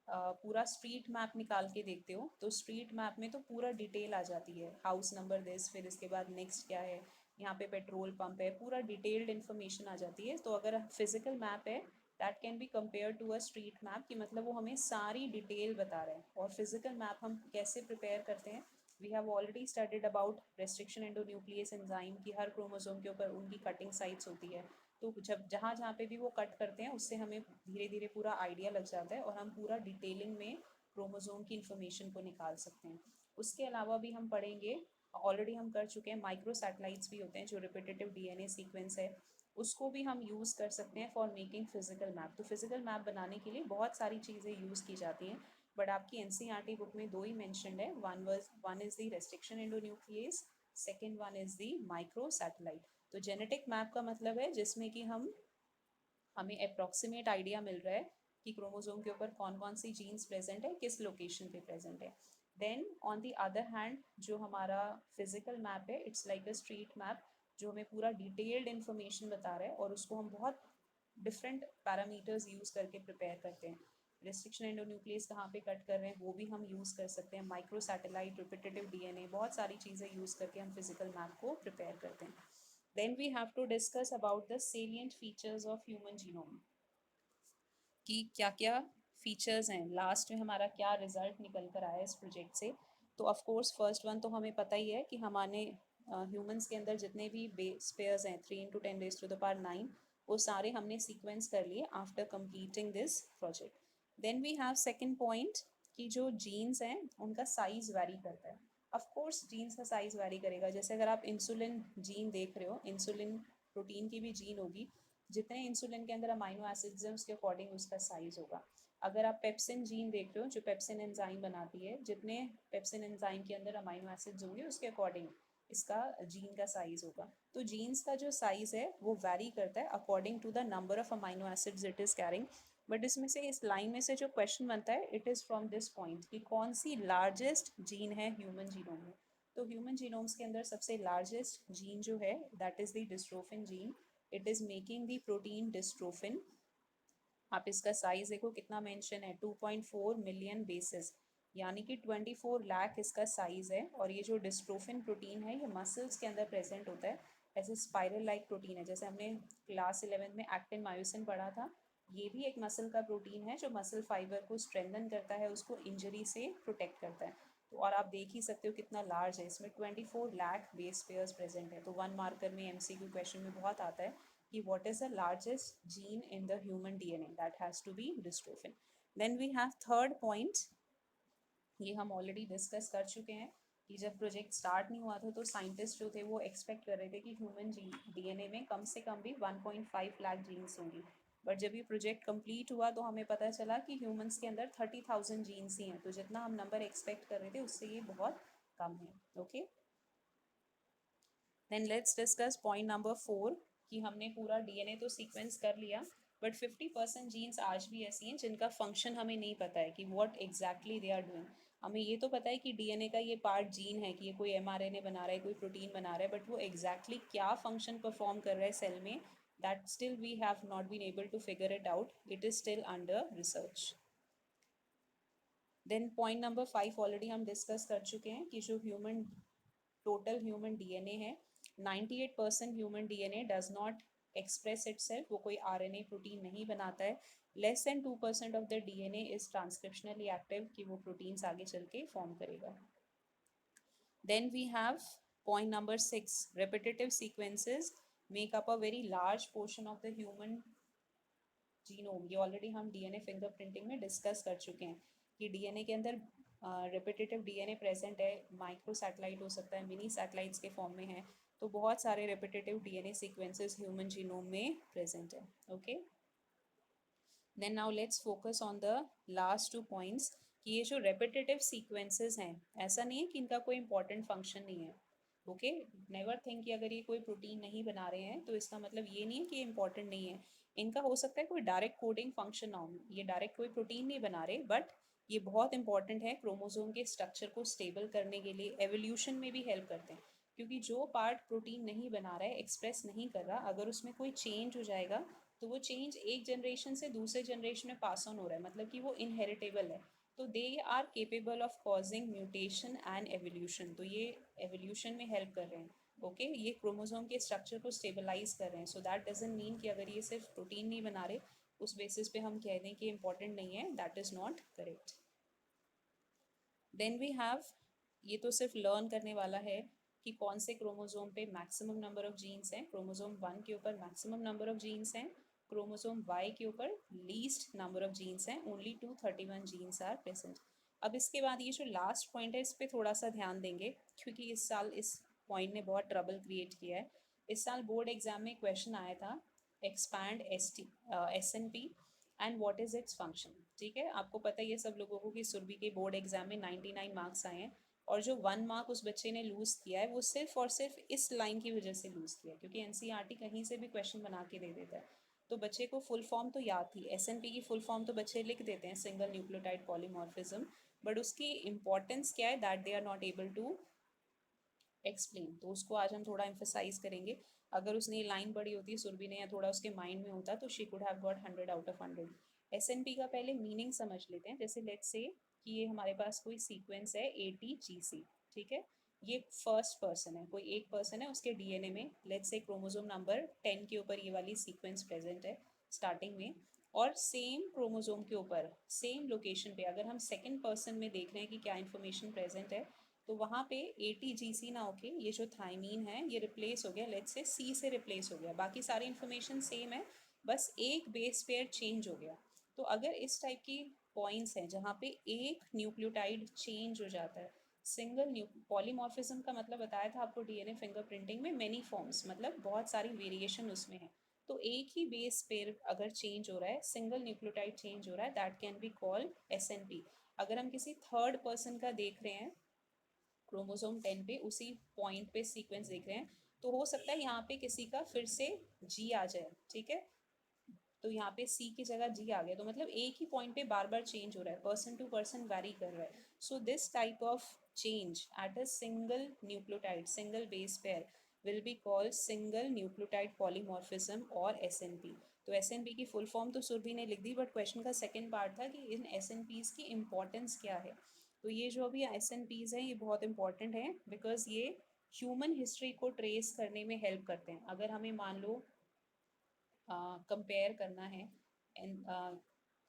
पूरा स्ट्रीट मैप निकाल के देखते हो तो स्ट्रीट मैप में तो पूरा डिटेल आ जाती है, हाउस नंबर दिस, फिर इसके बाद नेक्स्ट क्या है, यहाँ पे पेट्रोल पंप है, पूरा डिटेल्ड इन्फॉर्मेशन आ जाती है। तो अगर फिजिकल मैप है, that can be compare to a street map, कि मतलब वो हमें सारी डिटेल बता रहा है। और फिजिकल मैप हम कैसे प्रिपेयर करते हैं, we have already studied about restriction endonuclease enzyme की हर क्रोमोसोम के ऊपर उनकी कटिंग साइट्स होती है। तो जब जहाँ जहाँ पे भी वो कट करते हैं उससे हमें धीरे धीरे पूरा आइडिया लग जाता है और हम पूरा डिटेलिंग में क्रोमोसोम की इंफॉर्मेशन को निकाल सकते हैं। उसके अलावा भी हम पढ़ेंगे, ऑलरेडी हम कर चुके हैं, माइक्रो सैटेलाइट्स भी होते हैं जो रिपीटेटिव डीएनए सीक्वेंस है, उसको भी हम यूज़ कर सकते हैं फॉर मेकिंग फिजिकल मैप। तो फिजिकल मैप बनाने के लिए बहुत सारी चीज़ें यूज़ की जाती हैं, बट आपकी एनसीईआरटी बुक में 2 ही मैंशनड है, one is the restriction endonuclease, second one is the micro satellite. तो जेनेटिक मैप का मतलब है जिसमें कि हमें अप्रॉक्सीमेट आइडिया मिल रहा है कि क्रोमोसोम के ऊपर कौन कौन सी जीन्स प्रेजेंट है, किस लोकेशन पे प्रेजेंट है। Then on the other hand जो हमारा फिजिकल मैप है, it's like a street map जो हमें पूरा डिटेल्ड इन्फॉर्मेशन बता रहा है, और उसको हम बहुत डिफरेंट पैरामीटर्स यूज़ करके प्रिपेयर करते हैं। रिस्ट्रिक्शन एंडोन्यूक्लियस कहाँ पे कट कर रहे हैं वो भी हम यूज़ कर सकते हैं, माइक्रो सैटेलाइट, रिपीटेटिव डीएनए, बहुत सारी चीज़ें यूज़ करके हम फिजिकल मैप को प्रिपेयर करते हैं। Then we have to discuss about the salient features of human genome, कि क्या क्या फीचर्स हैं, लास्ट में हमारा क्या रिजल्ट निकल कर आया इस प्रोजेक्ट से। तो ऑफ कोर्स फर्स्ट वन तो हमें पता ही है कि हमारे ह्यूमंस के अंदर जितने भी बेस पेयर्स हैं 3 × 10⁻⁹ वो सारे हमने सीक्वेंस कर लिए after completing this project. Then we have second point कि जो जीन्स हैं उनका साइज वैरी करता है। ऑफ कोर्स जीन्स का साइज वैरी करेगा, जैसे अगर आप इंसुलिन जीन देख रहे हो, इंसुलिन प्रोटीन की भी जीन होगी, जितने इंसुलिन के अंदर अमाइनो एसिड्स हैं उसके अकॉर्डिंग उसका साइज होगा। अगर आप पेप्सिन जीन देख रहे हो जो पेप्सिन एंजाइम बनाती है, जितने पेप्सिन एंजाइम के अंदर अमाइनो एसिड्स होंगे उसके अकॉर्डिंग इसका जीन का साइज होगा। तो जीन्स का जो साइज है वो वैरी करता है according to the number of amino acids it is carrying. But इसमें से इस लाइन में से जो क्वेश्चन बनता है it is from this point कि कौन सी लार्जेस्ट जीन है ह्यूमन जीनोम में। तो ह्यूमन जीनोम्स के अंदर सबसे लार्जेस्ट जीन जो है that is the dystrophin gene. It is making the protein dystrophin. आप इसका साइज देखो कितना मेंशन है, 2.4 मिलियन बेसिस, यानी कि 24 लाख इसका साइज है। और ये जो डिस्ट्रोफिन प्रोटीन है ये मसल्स के अंदर प्रेजेंट होता है, ऐसे स्पाइरल लाइक प्रोटीन है, जैसे हमने क्लास 11 में एक्टिन मायोसिन पढ़ा था। ये भी एक मसल का प्रोटीन है जो मसल फाइबर को स्ट्रेंथन करता है, उसको इंजरी से प्रोटेक्ट करता है। तो और आप देख ही सकते हो कितना लार्ज है, इसमें 24 लाख बेस पेयर्स प्रेजेंट है। तो वन मार्कर में एमसीक्यू क्वेश्चन में बहुत आता है कि what is the largest gene in the human DNA, that has to be dystrophin. Then we have third point, ये हम ऑलरेडी डिस्कस कर चुके हैं कि जब प्रोजेक्ट स्टार्ट नहीं हुआ था तो साइंटिस्ट जो थे वो एक्सपेक्ट कर रहे थे कि ह्यूमन जी डीएनए में कम से कम भी 1.5 लाख जीन्स होंगी। बट जब ये प्रोजेक्ट कंप्लीट हुआ तो हमें पता चला कि ह्यूमंस के अंदर 30,000 जीन्स ही हैं, तो जितना हम नंबर एक्सपेक्ट कर रहे थे उससे ये बहुत कम है। Okay, then let's discuss point number 4 कि हमने पूरा डीएनए तो सीक्वेंस कर लिया, बट 50% जीन्स आज भी ऐसी हैं जिनका फंक्शन हमें नहीं पता है कि what exactly they are doing. हमें ये तो पता है कि डीएनए का ये पार्ट जीन है, कि ये कोई एमआरएनए बना रहा है, कोई प्रोटीन बना रहा है, बट वो एग्जैक्टली क्या फंक्शन परफॉर्म कर रहा है सेल में, that still we have not been able to figure it out, it is still under research. Then point number 5 already हम डिस्कस कर चुके हैं कि जो टोटल ह्यूमन डीएनए है, 98% human DNA does not express itself, वो कोई आरएनए प्रोटीन नहीं बनाता है। Less than 2% of the DNA is transcriptionally active, कि वो प्रोटीन्स आगे चल के फॉर्म करेगा। Then we have point number 6, repetitive sequences make up a very large portion of the human genome. ये ऑलरेडी हम डीएनए फिंगरप्रिंटिंग में डिस्कस कर चुके हैं कि डीएनए के अंदर रिपीटेटिव डीएनए प्रेजेंट है, माइक्रो सैटेलाइट हो सकता है, मिनी सैटेलाइट्स के फॉर्म में है, तो बहुत सारे repetitive DNA sequences human genome में प्रेजेंट है। Okay, then now let's focus on the last 2 points कि ये जो रेपिटेटिव सीक्वेंसेस हैं, ऐसा नहीं है कि इनका कोई इंपॉर्टेंट फंक्शन नहीं है। ओके, नेवर थिंक कि अगर ये कोई प्रोटीन नहीं बना रहे हैं तो इसका मतलब ये नहीं है कि ये इंपॉर्टेंट नहीं है। इनका हो सकता है कोई डायरेक्ट कोडिंग फंक्शन ना हो, ये डायरेक्ट कोई प्रोटीन नहीं बना रहे, बट ये बहुत इंपॉर्टेंट है क्रोमोसोम के स्ट्रक्चर को स्टेबल करने के लिए, एवोल्यूशन में भी हेल्प करते हैं। क्योंकि जो पार्ट प्रोटीन नहीं बना रहा है, एक्सप्रेस नहीं कर रहा, अगर उसमें कोई चेंज हो जाएगा तो वो चेंज एक जनरेशन से दूसरे जनरेशन में पास ऑन हो रहा है, मतलब कि वो इनहेरिटेबल है। तो they are capable of causing mutation and evolution, तो ये एवोल्यूशन में हेल्प कर रहे हैं। ओके, ये क्रोमोसोम के स्ट्रक्चर को स्टेबलाइज कर रहे हैं। सो दैट डजंट मीन कि अगर ये सिर्फ प्रोटीन नहीं बना रहे उस बेसिस पे हम कह दें कि इंपॉर्टेंट नहीं है, that is not correct. Then we have, ये तो सिर्फ लर्न करने वाला है कि कौन से क्रोमोसोम पे मैक्सिमम नंबर ऑफ जीन्स हैं। क्रोमोसोम 1 के ऊपर मैक्सिमम नंबर ऑफ जीन्स हैं, क्रोमोसोम वाई के ऊपर लीस्ट नंबर ऑफ जीन्स हैं, ओनली 231 जीन्स आर प्रेजेंट। अब इसके बाद ये जो लास्ट पॉइंट है इस पर थोड़ा सा ध्यान देंगे, क्योंकि इस साल इस पॉइंट ने बहुत ट्रबल क्रिएट किया है। इस साल बोर्ड एग्जाम में क्वेश्चन आया था, expand S N P and what is its function. ठीक है, आपको पता ही है सब लोगों को कि सुरभि के बोर्ड एग्जाम में 99 मार्क्स आए हैं, और जो 1 मार्क उस बच्चे ने लूज़ किया है वो सिर्फ और सिर्फ इस लाइन की वजह से लूज़ किया है, क्योंकि एनसीईआरटी कहीं से भी क्वेश्चन बना के दे देता है। तो बच्चे को फुल फॉर्म तो याद थी, एसएनपी की फुल फॉर्म तो बच्चे लिख देते हैं, सिंगल न्यूक्लियोटाइड पॉलीमॉर्फिज्म, बट उसकी इम्पोर्टेंस क्या है that they are not able to explain, तो उसको आज हम थोड़ा एम्फेसाइज करेंगे। अगर उसने ये लाइन पढ़ी होती सुरभि ने या थोड़ा उसके माइंड में होता तो she could have got 100 out of 100। S&P का पहले मीनिंग समझ लेते हैं। जैसे लेट्स से कि ये हमारे पास कोई सीक्वेंस है ATGC, ठीक है। ये फर्स्ट पर्सन है, कोई एक पर्सन है, उसके डीएनए में लेट्स से क्रोमोसोम नंबर 10 के ऊपर ये वाली सीक्वेंस प्रेजेंट है स्टार्टिंग में। और सेम क्रोमोसोम के ऊपर सेम लोकेशन पे अगर हम सेकंड पर्सन में देख रहे हैं कि क्या इन्फॉर्मेशन प्रेजेंट है, तो वहाँ पे ATGC ना होके ये जो थाइमीन है ये रिप्लेस हो गया, लेट्स से C से रिप्लेस हो गया। बाकी सारी इन्फॉर्मेशन सेम है, बस एक बेस पेयर चेंज हो गया। तो अगर इस टाइप की पॉइंट्स हैं जहाँ पे एक न्यूक्लियोटाइड चेंज हो जाता है, सिंगल पॉलीमॉर्फिज्म का मतलब बताया था आपको डीएनए फिंगरप्रिंटिंग में मेनी फॉर्म्स, मतलब बहुत सारी वेरिएशन उसमें है। तो एक ही बेस पेयर अगर चेंज हो रहा है, सिंगल न्यूक्लियोटाइड चेंज हो रहा है, that can be called SNP। अगर हम किसी थर्ड पर्सन का देख रहे हैं क्रोमोसोम 10 पे उसी पॉइंट पे सीक्वेंस देख रहे हैं, तो हो सकता है यहाँ पे किसी का फिर से G आ जाए, ठीक है। तो यहाँ पे C की जगह G आ गया, तो मतलब एक ही पॉइंट पे बार बार चेंज हो रहा है, पर्सन टू पर्सन वेरी कर रहा है। So this type of change at a single nucleotide single base pair will be called single nucleotide polymorphism और SNP। तो SNP की फुल फॉर्म तो सुरभि ने लिख दी, बट क्वेश्चन का सेकंड पार्ट था कि इन SNPs की इम्पोर्टेंस क्या है। तो ये जो अभी SNPs हैं ये बहुत इंपॉर्टेंट हैं बिकॉज ये ह्यूमन हिस्ट्री को ट्रेस करने में हेल्प करते हैं। अगर हमें मान लो कंपेयर करना है एंड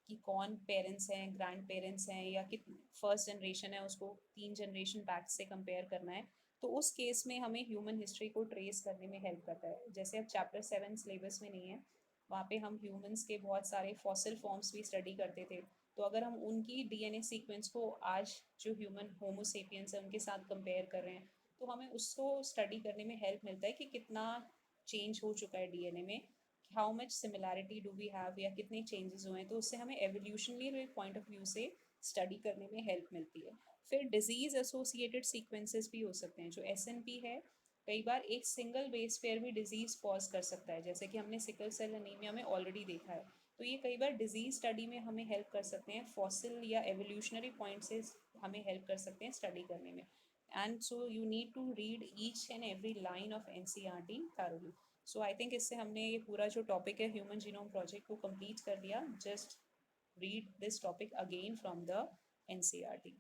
कि कौन पेरेंट्स हैं, ग्रैंड पेरेंट्स हैं, या कि फर्स्ट जनरेशन है उसको 3 जनरेशन बैक से कंपेयर करना है, तो उस केस में हमें ह्यूमन हिस्ट्री को ट्रेस करने में हेल्प करता है। जैसे अब चैप्टर 7 सिलेबस में नहीं है, वहाँ पे हम ह्यूमंस के बहुत सारे फॉसिल फॉर्म्स भी स्टडी करते थे। तो अगर हम उनकी डीएनए सीक्वेंस को आज जो ह्यूमन होमोसेपियंस है उनके साथ कंपेयर कर रहे हैं, तो हमें उसको स्टडी करने में हेल्प मिलता है कि कितना चेंज हो चुका है डीएनए में, how much similarity do we have, या कितने चेंजेस हुए हैं। तो उससे हमें एवोल्यूशनरी पॉइंट ऑफ व्यू से स्टडी करने में हेल्प मिलती है। फिर डिजीज एसोसिएटेड सीक्वेंसेस भी हो सकते हैं। जो SNP है, कई बार एक सिंगल बेस पेयर भी डिजीज कॉज कर सकता है, जैसे कि हमने सिकल सेल एनीमिया में ऑलरेडी देखा है। तो ये कई बार डिजीज स्टडी में हमें हेल्प कर सकते हैं, फॉसिल या एवोल्यूशनरी पॉइंट से हमें हेल्प कर सकते हैं स्टडी करने में। And so you need to read each and every line of NCERT thoroughly। So I think इससे हमने ये पूरा जो टॉपिक है ह्यूमन जीनोम प्रोजेक्ट को कंप्लीट कर लिया। Just read this topic again from the NCERT।